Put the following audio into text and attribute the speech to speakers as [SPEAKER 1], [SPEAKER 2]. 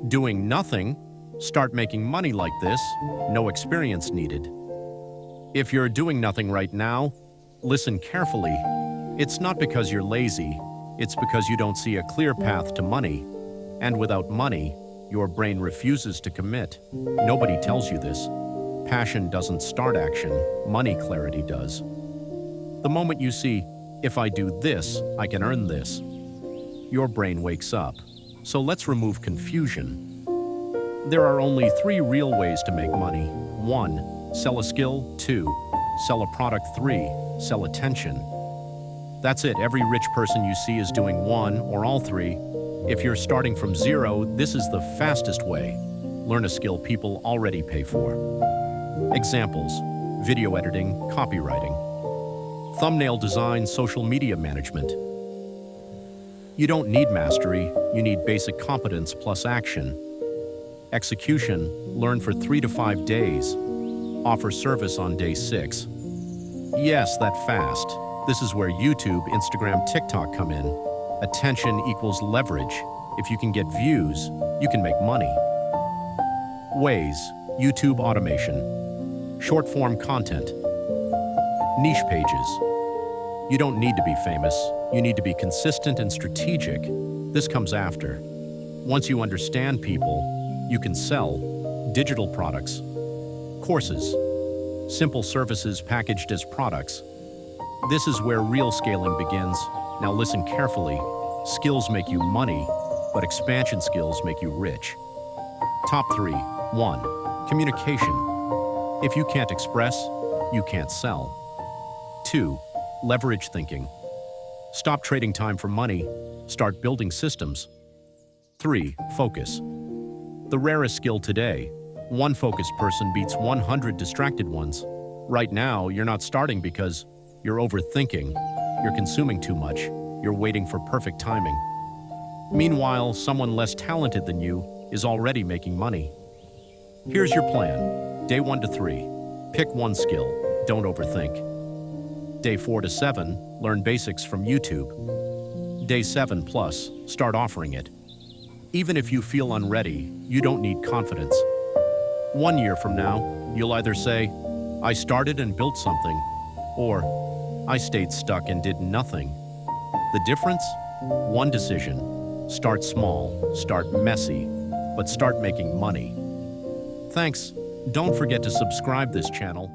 [SPEAKER 1] Doing nothing, start making money like this, no experience needed. If you're doing nothing right now, listen carefully. It's not because you're lazy, it's because you don't see a clear path to money. And without money, your brain refuses to commit. Nobody tells you this. Passion doesn't start action, money clarity does. The moment you see, if I do this, I can earn this, your brain wakes up. So let's remove confusion. There are only 3 real ways to make money. 1. Sell a skill. 2. Sell a product. 3. Sell attention. That's it. Every rich person you see is doing one or all 3. If you're starting from 0, this is the fastest way. Learn a skill people already pay for. Examples: video editing, copywriting, thumbnail design, social media management. You don't need mastery, you need basic competence plus action. Execution, learn for 3 to 5 days. Offer service on day 6. Yes, that fast. This is where YouTube, Instagram, TikTok come in. Attention equals leverage. If you can get views, you can make money. Ways: YouTube automation, short-form content, niche pages. You don't need to be famous. You need to be consistent and strategic. This comes after. Once you understand people, you can sell digital products, courses, simple services packaged as products. This is where real scaling begins. Now listen carefully. Skills make you money, but expansion skills make you rich. Top 3. 1. Communication. If you can't express, you can't sell. 2. Leverage thinking. Stop trading time for money. Start building systems. 3. Focus. The rarest skill today. One focused person beats 100 distracted ones. Right now, you're not starting because you're overthinking, you're consuming too much, you're waiting for perfect timing. Meanwhile, someone less talented than you is already making money. Here's your plan. Day 1 to 3, pick one skill, don't overthink. Day 4 to 7, learn basics from YouTube. Day 7 plus, start offering it. Even if you feel unready, you don't need confidence. 1 year from now, you'll either say, I started and built something, or I stayed stuck and did nothing. The difference? One decision. Start small, start messy, but start making money. Thanks. Don't forget to subscribe this channel.